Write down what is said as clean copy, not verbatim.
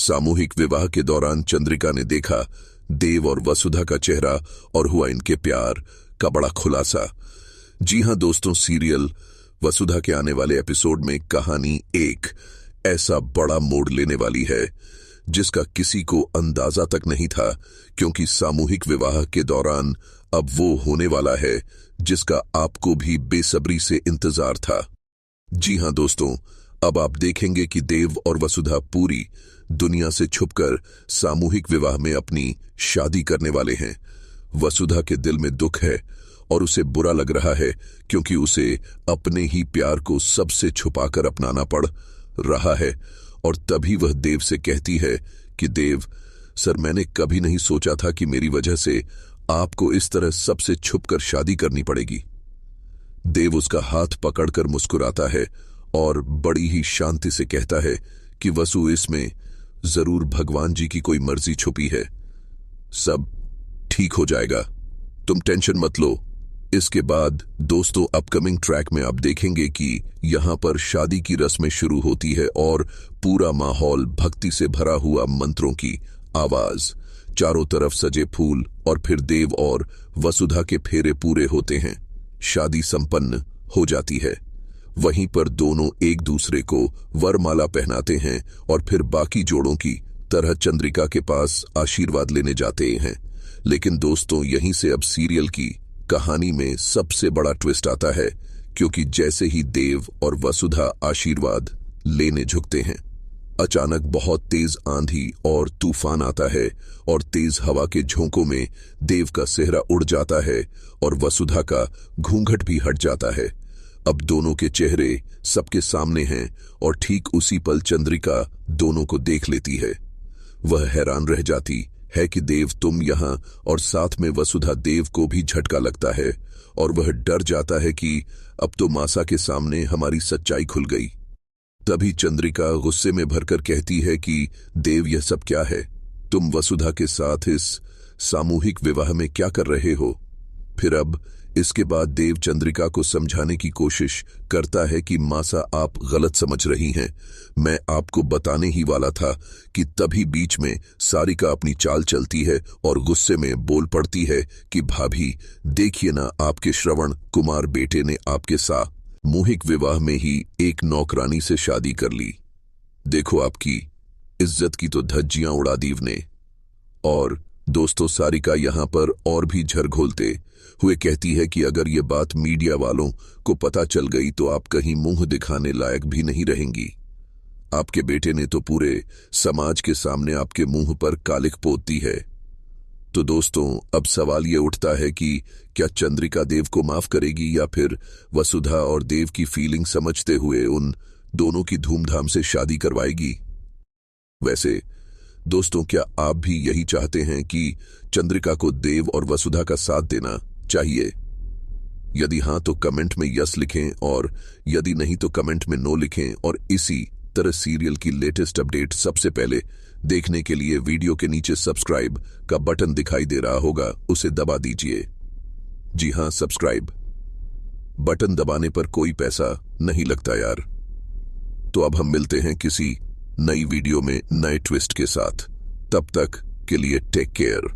सामूहिक विवाह के दौरान चंद्रिका ने देखा देव और वसुधा का चेहरा और हुआ इनके प्यार का बड़ा खुलासा। जी हां दोस्तों, सीरियल वसुधा के आने वाले एपिसोड में कहानी एक ऐसा बड़ा मोड़ लेने वाली है जिसका किसी को अंदाजा तक नहीं था, क्योंकि सामूहिक विवाह के दौरान अब वो होने वाला है जिसका आपको भी बेसब्री से इंतजार था। जी हां दोस्तों, अब आप देखेंगे कि देव और वसुधा पूरी दुनिया से छुपकर सामूहिक विवाह में अपनी शादी करने वाले हैं। वसुधा के दिल में दुख है और उसे बुरा लग रहा है, क्योंकि उसे अपने ही प्यार को सबसे छुपाकर अपनाना पड़ रहा है। और तभी वह देव से कहती है कि देव सर, मैंने कभी नहीं सोचा था कि मेरी वजह से आपको इस तरह सबसे छुपकर शादी करनी पड़ेगी। देव उसका हाथ पकड़कर मुस्कुराता है और बड़ी ही शांति से कहता है कि वसु, इसमें जरूर भगवान जी की कोई मर्जी छुपी है, सब ठीक हो जाएगा, तुम टेंशन मत लो। इसके बाद दोस्तों अपकमिंग ट्रैक में आप देखेंगे कि यहां पर शादी की रस्में शुरू होती है और पूरा माहौल भक्ति से भरा हुआ, मंत्रों की आवाज, चारों तरफ सजे फूल, और फिर देव और वसुधा के फेरे पूरे होते हैं। शादी संपन्न हो जाती है। वहीं पर दोनों एक दूसरे को वरमाला पहनाते हैं और फिर बाकी जोड़ों की तरह चंद्रिका के पास आशीर्वाद लेने जाते हैं। लेकिन दोस्तों, यहीं से अब सीरियल की कहानी में सबसे बड़ा ट्विस्ट आता है, क्योंकि जैसे ही देव और वसुधा आशीर्वाद लेने झुकते हैं, अचानक बहुत तेज आंधी और तूफान आता है और तेज हवा के झोंकों में देव का सेहरा उड़ जाता है और वसुधा का घूंघट भी हट जाता है। अब दोनों के चेहरे सबके सामने हैं और ठीक उसी पल चंद्रिका दोनों को देख लेती है। वह हैरान रह जाती है कि देव तुम यहां, और साथ में वसुधा। देव को भी झटका लगता है और वह डर जाता है कि अब तो मासा के सामने हमारी सच्चाई खुल गई। तभी चंद्रिका गुस्से में भरकर कहती है कि देव, यह सब क्या है? तुम वसुधा के साथ इस सामूहिक विवाह में क्या कर रहे हो? फिर अब इसके बाद देव चंद्रिका को समझाने की कोशिश करता है कि मासा, आप गलत समझ रही हैं, मैं आपको बताने ही वाला था कि तभी बीच में सारिका अपनी चाल चलती है और गुस्से में बोल पड़ती है कि भाभी देखिए ना, आपके श्रवण कुमार बेटे ने आपके सामूहिक विवाह में ही एक नौकरानी से शादी कर ली। देखो, आपकी इज्जत की तो धज्जियां उड़ा दी ने। और दोस्तों, सारिका यहां पर और भी झरघोलते हुए कहती है कि अगर ये बात मीडिया वालों को पता चल गई तो आप कहीं मुंह दिखाने लायक भी नहीं रहेंगी। आपके बेटे ने तो पूरे समाज के सामने आपके मुंह पर कालिख पोत दी है। तो दोस्तों, अब सवाल ये उठता है कि क्या चंद्रिका देव को माफ करेगी या फिर वसुधा और देव की फीलिंग समझते हुए उन दोनों की धूमधाम से शादी करवाएगी? वैसे दोस्तों, क्या आप भी यही चाहते हैं कि चंद्रिका को देव और वसुधा का साथ देना चाहिए? यदि हां तो कमेंट में यस लिखें, और यदि नहीं तो कमेंट में नो लिखें। और इसी तरह सीरियल की लेटेस्ट अपडेट सबसे पहले देखने के लिए वीडियो के नीचे सब्सक्राइब का बटन दिखाई दे रहा होगा, उसे दबा दीजिए। जी हां, सब्सक्राइब बटन दबाने पर कोई पैसा नहीं लगता यार। तो अब हम मिलते हैं किसी नई वीडियो में नए ट्विस्ट के साथ। तब तक के लिए टेक केयर।